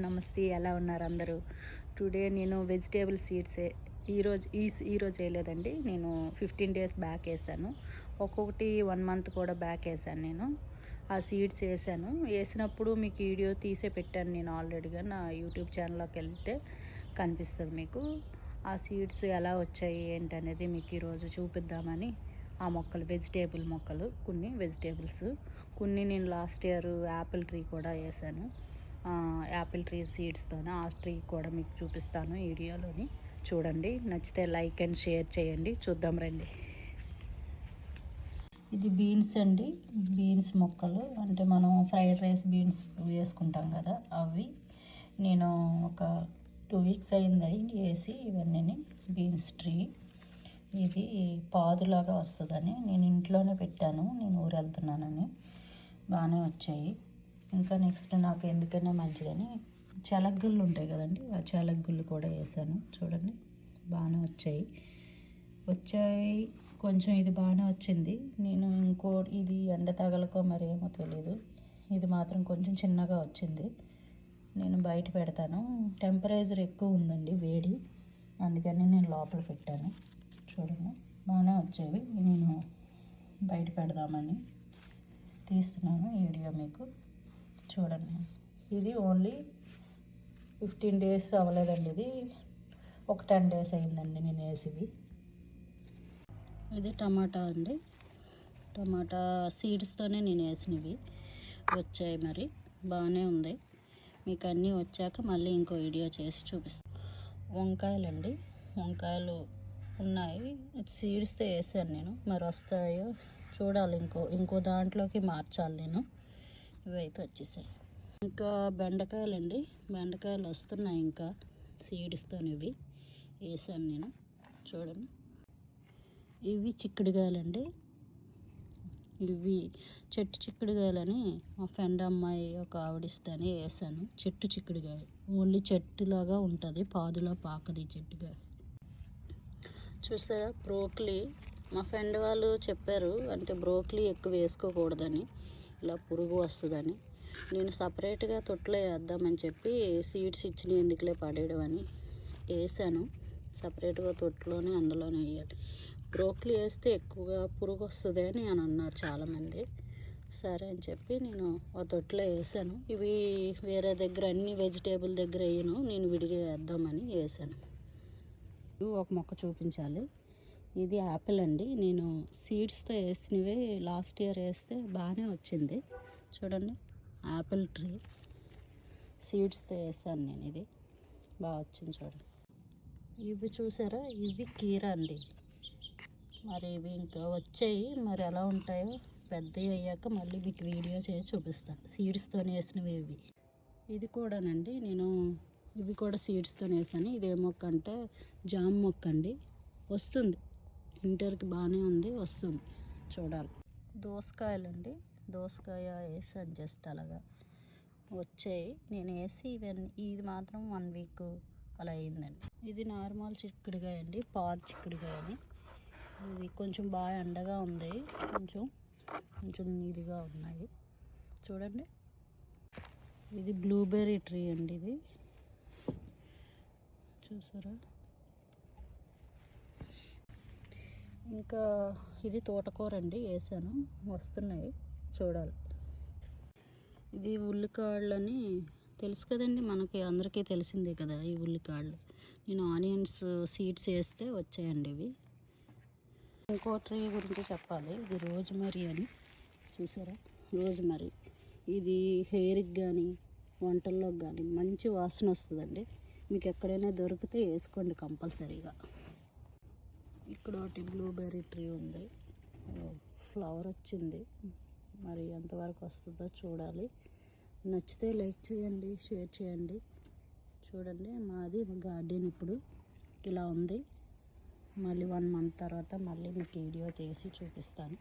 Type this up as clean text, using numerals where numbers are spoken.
నమస్తే, ఎలా ఉన్నారు అందరూ? టుడే నేను వెజిటేబుల్ సీడ్సే ఈరోజు వేయలేదండి. నేను 15 డేస్ బ్యాక్ వేసాను. ఒక్కొక్కటి 1 మంత్ కూడా బ్యాక్ వేసాను. నేను ఆ సీడ్స్ వేసినప్పుడు మీకు వీడియో తీసే పెట్టాను. నేను ఆల్రెడీగా నా యూట్యూబ్ ఛానల్లోకి వెళ్తే కనిపిస్తుంది మీకు. ఆ సీడ్స్ ఎలా వచ్చాయి ఏంటనేది మీకు ఈరోజు చూపిద్దామని. ఆ మొక్కలు వెజిటేబుల్ మొక్కలు, కొన్ని వెజిటేబుల్స్, కొన్ని నేను లాస్ట్ ఇయర్ యాపిల్ ట్రీ కూడా వేసాను. యాపిల్ ట్రీ సీడ్స్తోనే ఆ ట్రీ కూడా మీకు చూపిస్తాను వీడియోలోని. చూడండి, నచ్చితే లైక్ అండ్ షేర్ చేయండి. చూద్దాం రండి. ఇది బీన్స్ అండి, బీన్స్ మొక్కలు. అంటే మనం ఫ్రైడ్ రైస్ బీన్స్ వేసుకుంటాం కదా, అవి. నేను ఒక 2 వీక్స్ అయింది వేసి ఇవన్నీ. బీన్స్ ట్రీ ఇది పాదులాగా వస్తుందని నేను ఇంట్లోనే పెట్టాను. నేను ఊరు వెళ్తున్నానని. బాగానే వచ్చాయి. ఇంకా నెక్స్ట్ నాకు ఎందుకైనా మంచిదని చెలగ్గుళ్ళు ఉంటాయి కదండి, ఆ చెలగ్గుళ్ళు కూడా వేసాను. చూడండి, బాగానే వచ్చాయి. కొంచెం ఇది బాగానే వచ్చింది. నేను ఇది ఎండ తగలకో మరేమో తెలీదు, ఇది మాత్రం కొంచెం చిన్నగా వచ్చింది. నేను బయట పెడతాను. టెంపరేచర్ ఎక్కువ ఉందండి, వేడి, అందుకని నేను లోపల పెట్టాను. చూడండి, బాగానే వచ్చేవి. నేను బయట పెడదామని తీస్తున్నాను వీడియో మీకు. చూడండి, ఇది ఓన్లీ 15 డేస్ అవ్వలేదండి. ఇది ఒక 10 డేస్ అయిందండి నేను వేసివి. ఇది టమాటా అండి, టమాటా సీడ్స్తోనే నేను వేసినవి వచ్చాయి. మరి బాగానే ఉంది. మీకు అన్నీ వచ్చాక మళ్ళీ ఇంకో వీడియో చేసి చూపిస్తాను. వంకాయలండి, వంకాయలు ఉన్నాయి. సీడ్స్తో వేసాను నేను. మరి వస్తాయో చూడాలి. ఇంకో దాంట్లోకి మార్చాలి నేను. ఇవైతే వచ్చేసాయి. ఇంకా బెండకాయలండి, బెండకాయలు వస్తున్నాయి. ఇంకా సీడ్స్తో ఇవి వేసాను నేను. చూడండి, ఇవి చిక్కుడుకాయలండి. ఇవి చెట్టు చిక్కుడుకాయలని మా ఫ్రెండ్ అమ్మాయి ఒక ఆవిడిస్తేనే వేసాను. చెట్టు చిక్కుడుకాయ, ఓన్లీ చెట్టులాగా ఉంటుంది, పాదులా పాకది చెట్టుగా. చూసారా, బ్రోక్లీ. మా ఫ్రెండ్ వాళ్ళు చెప్పారు, అంటే బ్రోక్లీ ఎక్కువ వేసుకోకూడదని, ఇలా పురుగు వస్తుందని. నేను సపరేట్గా తొట్లో వేద్దామని చెప్పి సీడ్స్ ఇచ్చిన ఎందుకులే పడేయడం అని వేసాను. సపరేట్గా తొట్టులోనే అందులోనే వేయాలి. బ్రోక్లీ వేస్తే ఎక్కువగా పురుగు వస్తుంది అని అన్నారు చాలామంది. సరే అని చెప్పి నేను ఆ తొట్లో వేసాను. ఇవి వేరే దగ్గర అన్ని వెజిటేబుల్ దగ్గర వేయను, నేను విడిగా వేద్దామని వేసాను. ఒక మొక్క చూపించాలి. ఇది యాపిల్ అండి. నేను సీడ్స్తో వేసినవి లాస్ట్ ఇయర్ వేస్తే బాగానే వచ్చింది. చూడండి, యాపిల్ ట్రీ సీడ్స్తో వేసాను నేను. ఇది బాగా వచ్చింది చూడండి. ఇవి చూసారా, ఇవి కీరా అండి. మరి ఇవి ఇంకా వచ్చాయి, మరి ఎలా ఉంటాయో పెద్దవి అయ్యాక మళ్ళీ మీకు వీడియో చేసి చూపిస్తాను. సీడ్స్తో వేసినవి ఇవి. ఇది కూడానండి, నేను ఇవి కూడా సీడ్స్తో వేసాను. ఇదే మొక్క అంటే జామ మొక్క అండి. వస్తుంది, ఇంటర్కి బాగానే ఉంది, వస్తుంది. చూడాలి. దోసకాయలండి, దోసకాయ వేసాను జస్ట్ అలాగా వచ్చాయి. నేను వేసి ఇది మాత్రం 1 వీక్ అలా అయిందండి. ఇది నార్మల్ చిక్కుడుకాయ అండి, పాదు చిక్కుడుకాయ అని. ఇది కొంచెం బాగా ఎండగా ఉంది, కొంచెం నీరుగా ఉన్నాయి. చూడండి, ఇది బ్లూబెర్రీ ట్రీ అండి. ఇది చూసారా. ఇంకా ఇది తోటకూర అండి, వేసాను, వస్తున్నాయి. చూడాలి. ఇది ఉల్లికాడలని తెలుసు కదండి, మనకి అందరికీ తెలిసిందే కదా ఈ ఉల్లికాడలు. నేను ఆనియన్స్ సీడ్స్ వేస్తే వచ్చాయండి ఇవి. ఇంకో ట్రీ గురించి చెప్పాలి. ఇది రోజ్మరీ అని. చూసారా, రోజ్మరీ. ఇది హెయిర్కి కానీ వంటల్లోకి కానీ మంచి వాసన వస్తుందండి. మీకు ఎక్కడైనా దొరికితే వేసుకోండి కంపల్సరీగా. ఇక్కడ ఒకటి బ్లూబెర్రీ ట్రీ ఉంది, ఫ్లవర్ వచ్చింది. మరి ఎంతవరకు వస్తుందో చూడాలి. నచ్చితే లైక్ చేయండి, షేర్ చేయండి. చూడండి, మాది గార్డెన్ ఇప్పుడు ఇలా ఉంది. మళ్ళీ 1 మంత్ తర్వాత మళ్ళీ మీకు వీడియో తీసి చూపిస్తాను.